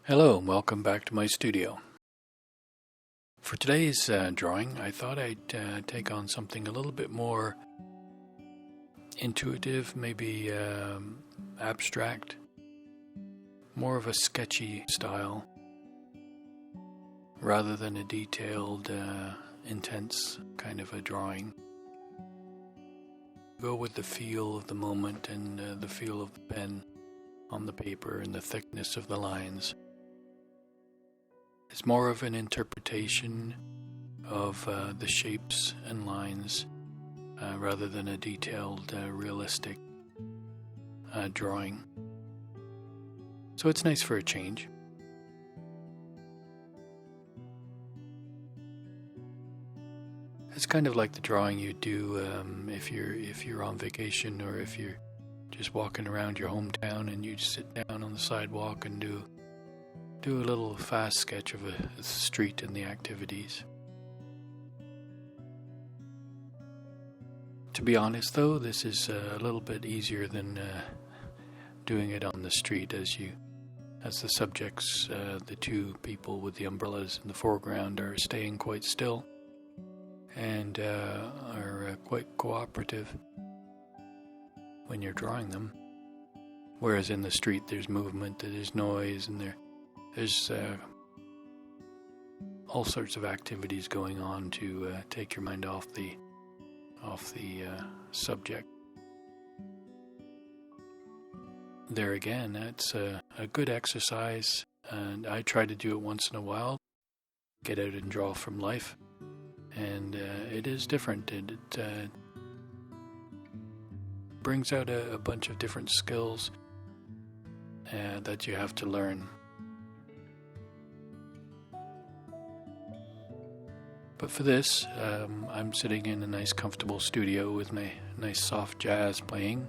Hello and welcome back to my studio. For today's drawing, I thought I'd take on something a little bit more intuitive, maybe abstract, more of a sketchy style, rather than a detailed, intense kind of a drawing. Go with the feel of the moment and the feel of the pen on the paper and the thickness of the lines. It's more of an interpretation of the shapes and lines rather than a detailed, realistic drawing. So it's nice for a change. It's kind of like the drawing you do if you're on vacation, or if you're just walking around your hometown and you just sit down on the sidewalk and do a little fast sketch of a street and the activities. To be honest though, this is a little bit easier than doing it on the street, as the subjects, the two people with the umbrellas in the foreground, are staying quite still and are quite cooperative when you're drawing them. Whereas in the street there's movement, there's noise, and there's all sorts of activities going on to take your mind off the subject. There again, it's a good exercise, and I try to do it once in a while, get out and draw from life, and it is different. It brings out a bunch of different skills that you have to learn. But for this, I'm sitting in a nice comfortable studio with my nice soft jazz playing.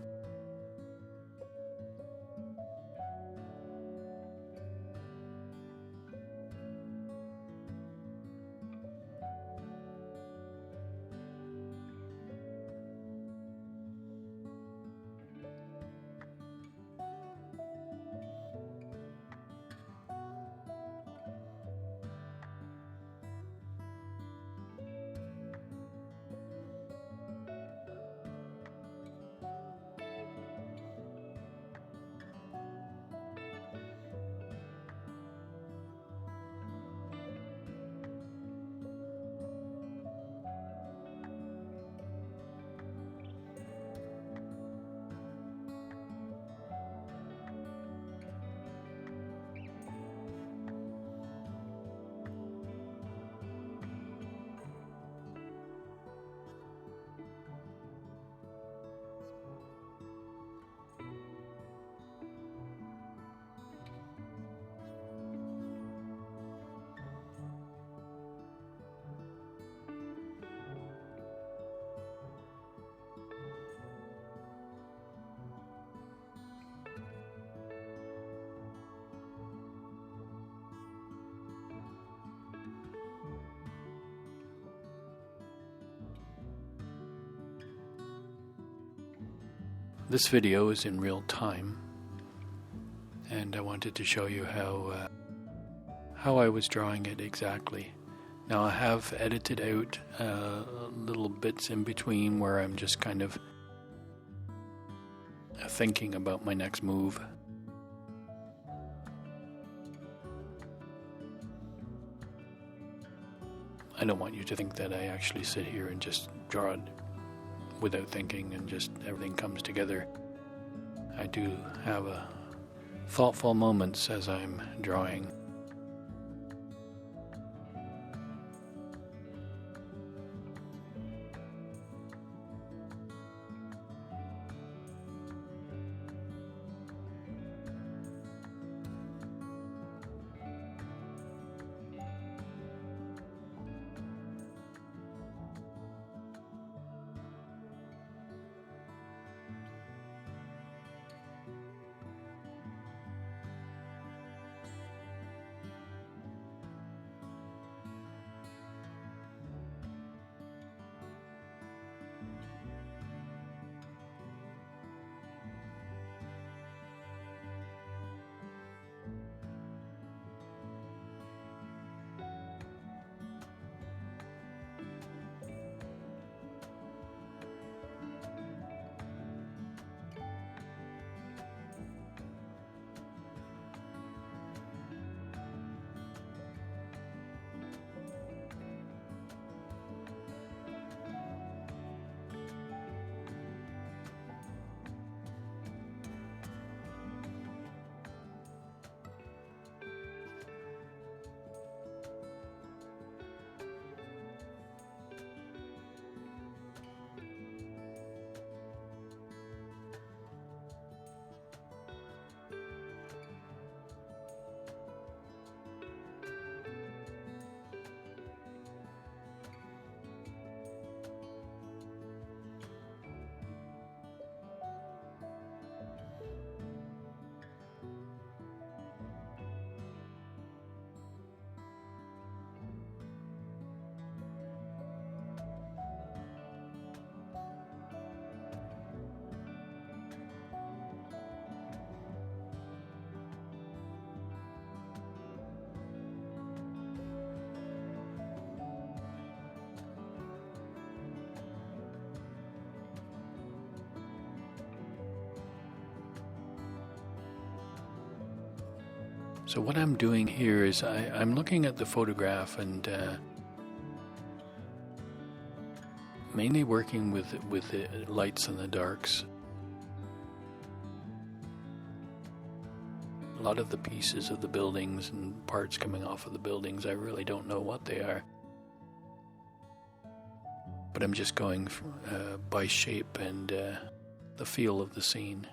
This video is in real time, and I wanted to show you how I was drawing it exactly. Now I have edited out little bits in between where I'm just kind of thinking about my next move. I don't want you to think that I actually sit here and just draw it without thinking and just everything comes together. I do have thoughtful moments as I'm drawing. So what I'm doing here is I'm looking at the photograph and mainly working with the lights and the darks. A lot of the pieces of the buildings and parts coming off of the buildings, I really don't know what they are. But I'm just going by shape and the feel of the scene.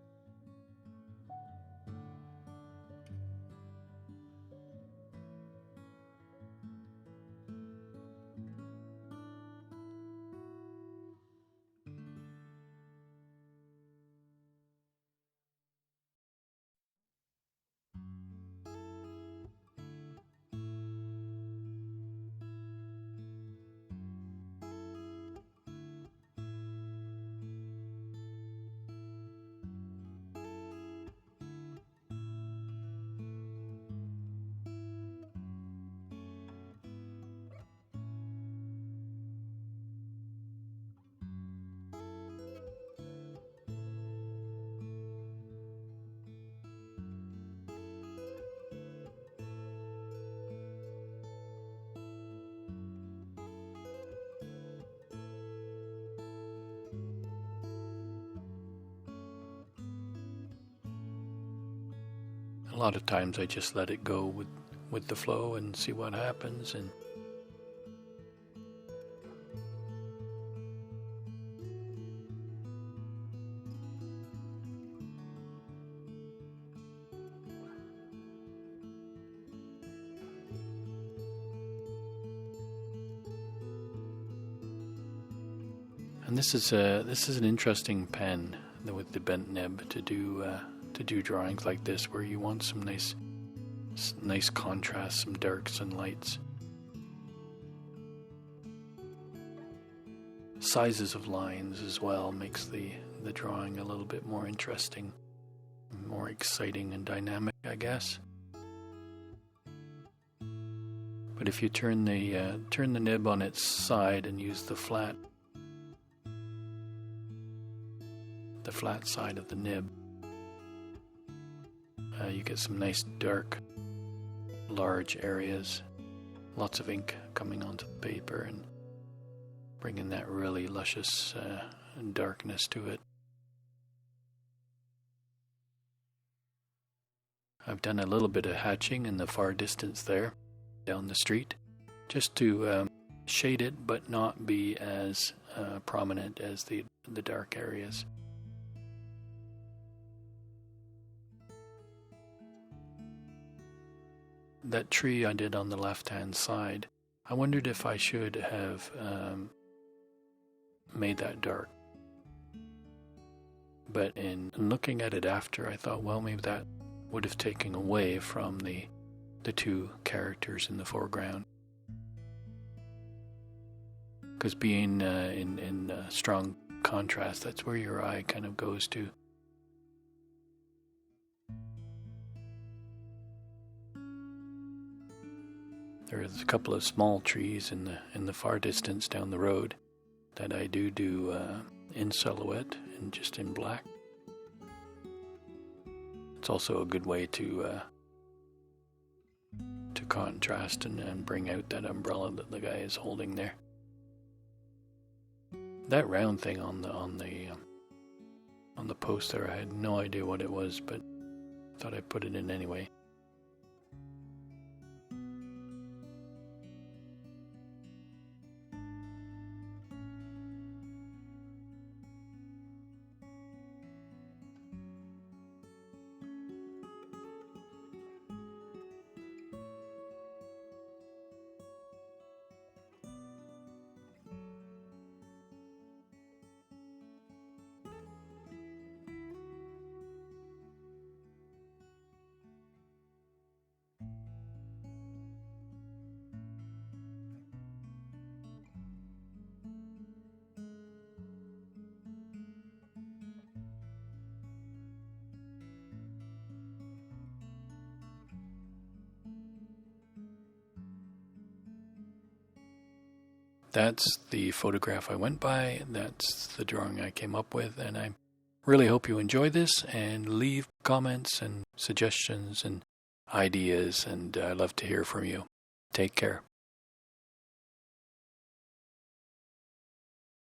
A lot of times I just let it go with the flow and see what happens. And this is an interesting pen with the bent nib to do drawings like this, where you want some nice contrast, some darks and lights. Sizes of lines as well makes the drawing a little bit more interesting, more exciting and dynamic, I guess. But if you turn the nib on its side and use the flat side of the nib, you get some nice dark, large areas, lots of ink coming onto the paper and bringing that really luscious darkness to it. I've done a little bit of hatching in the far distance there, down the street, just to shade it but not be as prominent as the dark areas. That tree I did on the left-hand side, I wondered if I should have made that dark. But in looking at it after, I thought, well, maybe that would have taken away from the two characters in the foreground. Because being in strong contrast, that's where your eye kind of goes to. There's a couple of small trees in the far distance down the road that I do in silhouette and just in black. It's also a good way to contrast and bring out that umbrella that the guy is holding there. That round thing on the post there, I had no idea what it was, but thought I'd put it in anyway. That's the photograph I went by. That's the drawing I came up with, and I really hope you enjoy this and leave comments and suggestions, and ideas, and I love to hear from you. Take care.